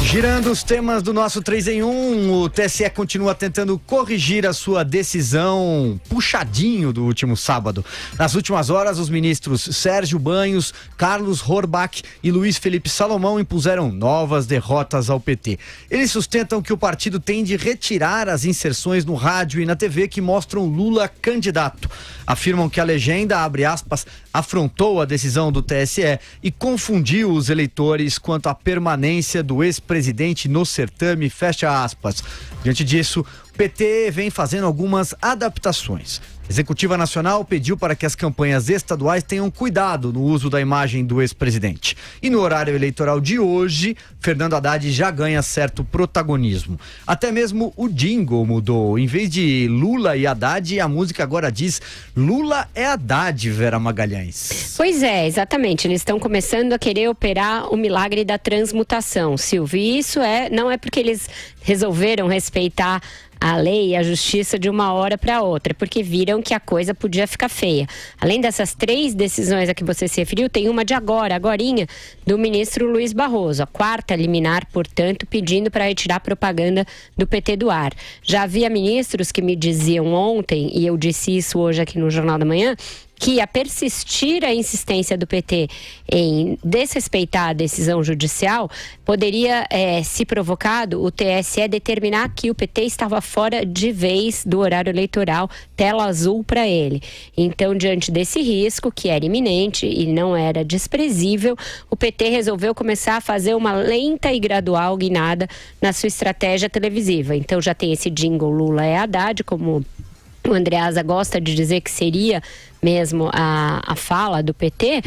Girando os temas do nosso 3 em 1, o TSE continua tentando corrigir a sua decisão puxadinho do último sábado. Nas últimas horas, os ministros Sérgio Banhos, Carlos Horbach e Luiz Felipe Salomão impuseram novas derrotas ao PT. Eles sustentam que o partido tem de retirar as inserções no rádio e na TV que mostram Lula candidato. Afirmam que a legenda, abre aspas, afrontou a decisão do TSE e confundiu os eleitores quanto à permanência do ex-presidente no certame, fecha aspas. Diante disso, o PT vem fazendo algumas adaptações. A Executiva Nacional pediu para que as campanhas estaduais tenham cuidado no uso da imagem do ex-presidente. E no horário eleitoral de hoje, Fernando Haddad já ganha certo protagonismo. Até mesmo o jingle mudou. Em vez de Lula e Haddad, a música agora diz Lula é Haddad, Vera Magalhães. Pois é, exatamente. Eles estão começando a querer operar o milagre da transmutação, Silvio. E isso não é porque eles resolveram respeitar a lei e a justiça de uma hora para outra, porque viram que a coisa podia ficar feia. Além dessas 3 decisões a que você se referiu, tem uma de agorinha, do ministro Luiz Barroso, a 4ª liminar, portanto, pedindo para retirar a propaganda do PT do ar. Já havia ministros que me diziam ontem, e eu disse isso hoje aqui no Jornal da Manhã, que a persistir a insistência do PT em desrespeitar a decisão judicial, poderia, se provocado, o TSE determinar que o PT estava fora de vez do horário eleitoral, tela azul para ele. Então, diante desse risco, que era iminente e não era desprezível, o PT resolveu começar a fazer uma lenta e gradual guinada na sua estratégia televisiva. Então, já tem esse jingle Lula é Haddad, como o Andreasa gosta de dizer que seria mesmo a fala do PT,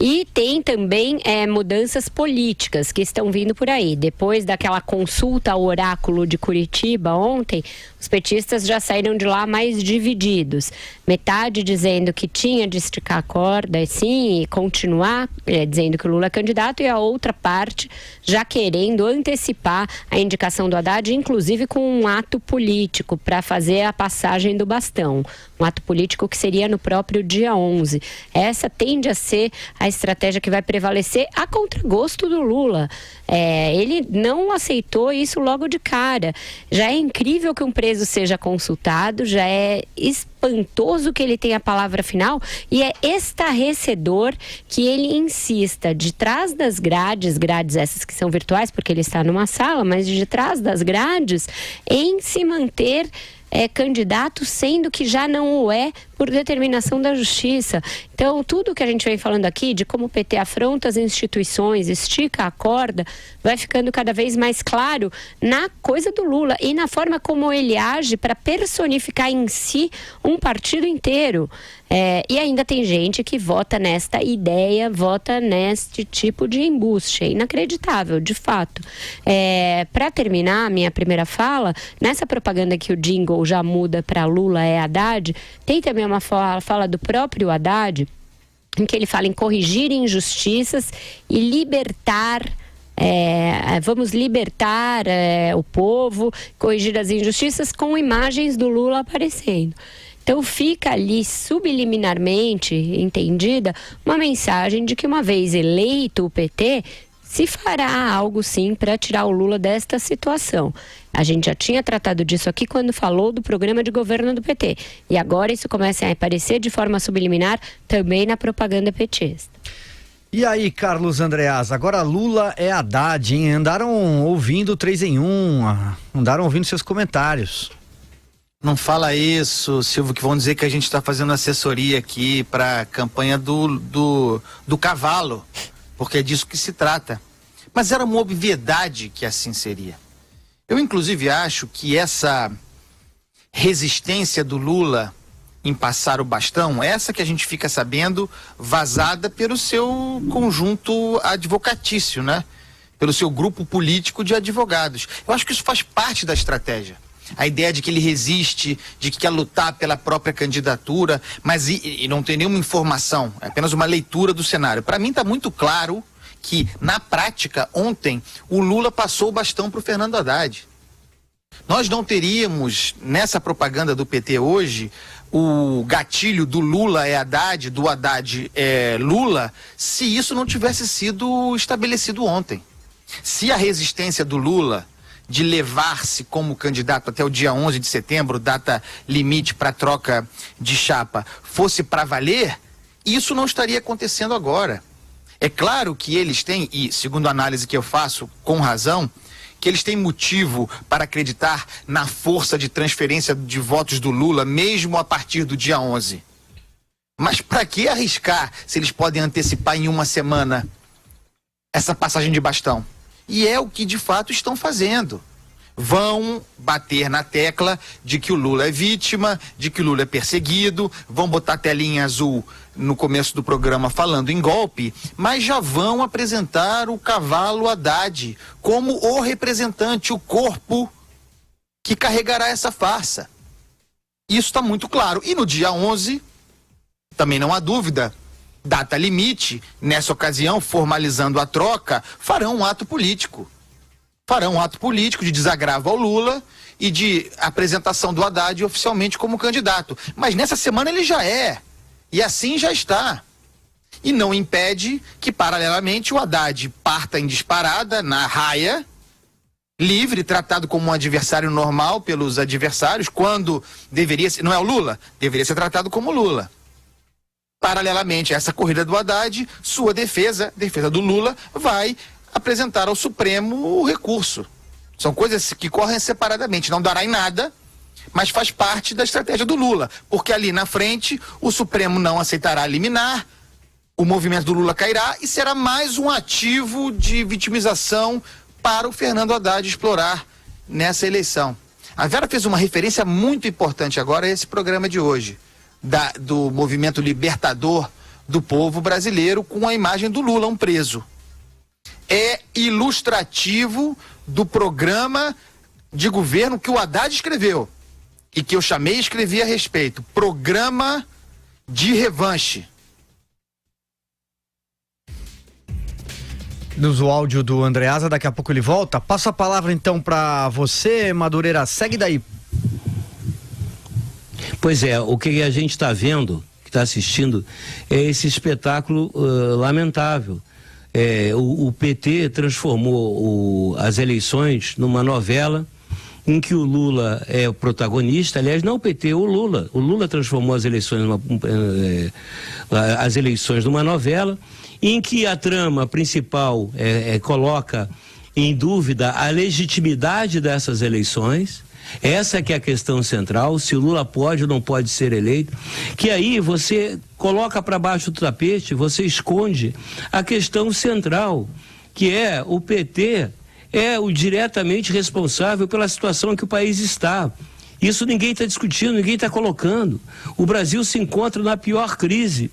e tem também mudanças políticas que estão vindo por aí. Depois daquela consulta ao oráculo de Curitiba ontem, os petistas já saíram de lá mais divididos. Metade dizendo que tinha de esticar a corda, sim, e continuar dizendo que o Lula é candidato, e a outra parte já querendo antecipar a indicação do Haddad, inclusive com um ato político para fazer a passagem do bastão. Um ato político que seria no próprio dia 11. Essa tende a ser a estratégia que vai prevalecer a contragosto do Lula. Ele não aceitou isso logo de cara. Já é incrível que um preso seja consultado, já é espantoso que ele tenha a palavra final, e é estarrecedor que ele insista de trás das grades essas que são virtuais, porque ele está numa sala, mas de trás das grades, em se manter candidato, sendo que já não o é por determinação da justiça. Então, tudo que a gente vem falando aqui, de como o PT afronta as instituições, estica a corda, vai ficando cada vez mais claro na coisa do Lula e na forma como ele age para personificar em si um partido inteiro. E ainda tem gente que vota nesta ideia, vota neste tipo de embuste. É inacreditável, de fato. Para terminar a minha primeira fala, nessa propaganda que o jingle já muda para Lula é Haddad, tem também uma fala do próprio Haddad, em que ele fala em corrigir injustiças e libertar, vamos libertar o povo, corrigir as injustiças, com imagens do Lula aparecendo. Então fica ali subliminarmente entendida uma mensagem de que, uma vez eleito o PT, se fará algo sim para tirar o Lula desta situação. A gente já tinha tratado disso aqui quando falou do programa de governo do PT. E agora isso começa a aparecer de forma subliminar também na propaganda petista. E aí, Carlos Andreas, agora Lula é Haddad, hein? Andaram ouvindo o 3 em 1, andaram ouvindo seus comentários. Não fala isso, Silvio, que vão dizer que a gente está fazendo assessoria aqui para a campanha do cavalo, porque é disso que se trata. Mas era uma obviedade que assim seria. Eu, inclusive, acho que essa resistência do Lula em passar o bastão, essa que a gente fica sabendo, vazada pelo seu conjunto advocatício, né? Pelo seu grupo político de advogados. Eu acho que isso faz parte da estratégia. A ideia de que ele resiste, de que quer lutar pela própria candidatura, mas e não tem nenhuma informação, é apenas uma leitura do cenário. Para mim está muito claro que, na prática, ontem, o Lula passou o bastão para o Fernando Haddad. Nós não teríamos, nessa propaganda do PT hoje, o gatilho do Lula é Haddad, do Haddad é Lula, se isso não tivesse sido estabelecido ontem. Se a resistência do Lula de levar-se como candidato até o dia 11 de setembro, data limite para troca de chapa, fosse para valer, isso não estaria acontecendo agora. É claro que eles têm, e segundo a análise que eu faço, com razão, que eles têm motivo para acreditar na força de transferência de votos do Lula, mesmo a partir do dia 11. Mas para que arriscar se eles podem antecipar em uma semana essa passagem de bastão? E é o que de fato estão fazendo. Vão bater na tecla de que o Lula é vítima, de que o Lula é perseguido, vão botar a telinha azul no começo do programa falando em golpe, mas já vão apresentar o cavalo Haddad como o representante, o corpo que carregará essa farsa. Isso está muito claro. E no dia 11, também não há dúvida, data limite, nessa ocasião, formalizando a troca, farão um ato político. Farão um ato político de desagravo ao Lula e de apresentação do Haddad oficialmente como candidato. Mas nessa semana ele já é. E assim já está. E não impede que, paralelamente, o Haddad parta em disparada, na raia, livre, tratado como um adversário normal pelos adversários, quando deveria ser, não é o Lula, deveria ser tratado como Lula. Paralelamente a essa corrida do Haddad, sua defesa do Lula, vai apresentar ao Supremo o recurso. São coisas que correm separadamente, não dará em nada, mas faz parte da estratégia do Lula, porque ali na frente o Supremo não aceitará liminar, o movimento do Lula cairá e será mais um ativo de vitimização para o Fernando Haddad explorar nessa eleição. A Vera fez uma referência muito importante agora a esse programa de hoje, do movimento libertador do povo brasileiro, com a imagem do Lula, um preso. É ilustrativo do programa de governo que o Haddad escreveu e que eu chamei e escrevi a respeito. Programa de revanche. Nos o áudio do Andreasa, daqui a pouco ele volta. Passo a palavra então para você, Madureira. Segue daí. Pois é, o que a gente está vendo, que está assistindo, é esse espetáculo lamentável. O PT transformou as eleições numa novela em que o Lula é o protagonista. Aliás, não o PT, o Lula. O Lula transformou as eleições numa novela em que a trama principal coloca em dúvida a legitimidade dessas eleições. Essa que é a questão central, se o Lula pode ou não pode ser eleito, que aí você coloca para baixo do tapete, você esconde a questão central, que é o PT é o diretamente responsável pela situação em que o país está. Isso ninguém está discutindo, ninguém está colocando. O Brasil se encontra na pior crise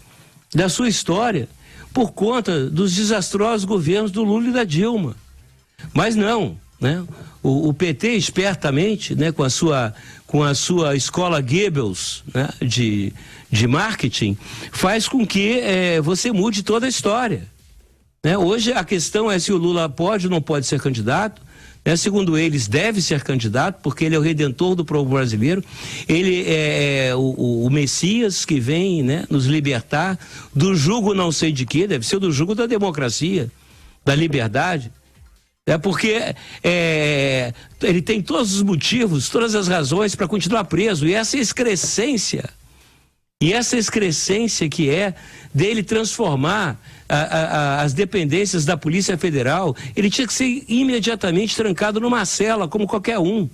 da sua história por conta dos desastrosos governos do Lula e da Dilma. Mas não, né? O PT espertamente, né, com a sua escola Goebbels, né, de marketing, faz com que você mude toda a história. Né? Hoje a questão é se o Lula pode ou não pode ser candidato. Né? Segundo eles, deve ser candidato, porque ele é o redentor do povo brasileiro. Ele é o Messias que vem, né, nos libertar do jugo não sei de quê, deve ser do jugo da democracia, da liberdade. Porque ele tem todos os motivos, todas as razões para continuar preso. E essa excrescência que é dele transformar as dependências da Polícia Federal, ele tinha que ser imediatamente trancado numa cela, como qualquer um.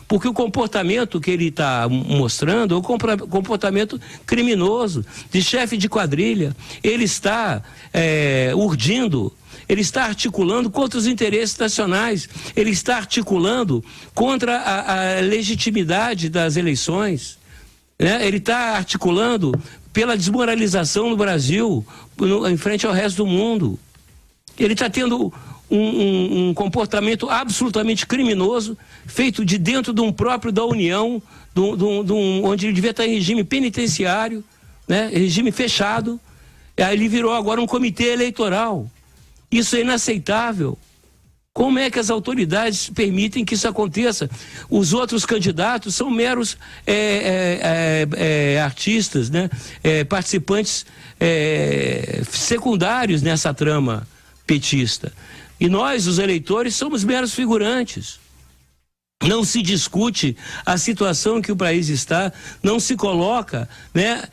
Porque o comportamento que ele está mostrando é um comportamento criminoso, de chefe de quadrilha. Ele está urdindo, ele está articulando contra os interesses nacionais, ele está articulando contra a legitimidade das eleições, né? Ele está articulando pela desmoralização do Brasil em frente ao resto do mundo. Ele está tendo um comportamento absolutamente criminoso, feito de dentro de um próprio da União, onde ele devia estar em regime penitenciário, né? Regime fechado. Aí ele virou agora um comitê eleitoral. Isso é inaceitável. Como é que as autoridades permitem que isso aconteça? Os outros candidatos são meros artistas, né? Participantes secundários nessa trama petista. E nós, os eleitores, somos meros figurantes. Não se discute a situação que o país está, não se coloca, né,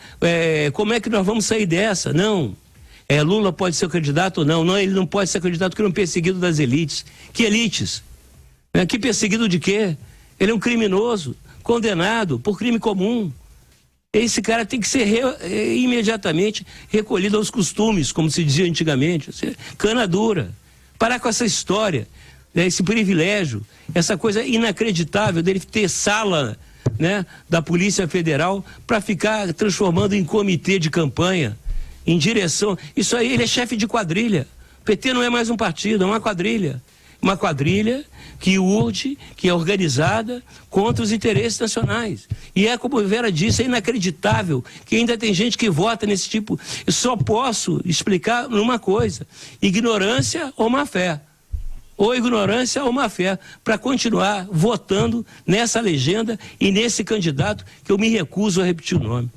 como é que nós vamos sair dessa. Não. Lula pode ser candidato ou não? Não, ele não pode ser candidato porque ele é um perseguido das elites. Que elites? Que perseguido de quê? Ele é um criminoso, condenado por crime comum. Esse cara tem que ser imediatamente recolhido aos costumes, como se dizia antigamente. Cana dura. Parar com essa história, né, esse privilégio, essa coisa inacreditável dele ter sala, né, da Polícia Federal para ficar transformando em comitê de campanha, em direção. Isso aí, ele é chefe de quadrilha. O PT não é mais um partido, é uma quadrilha. Uma quadrilha que urge, que é organizada contra os interesses nacionais. E como a Vera disse, é inacreditável que ainda tem gente que vota nesse tipo. Eu só posso explicar numa coisa: ignorância ou má fé. Ou ignorância ou má fé, para continuar votando nessa legenda e nesse candidato que eu me recuso a repetir o nome.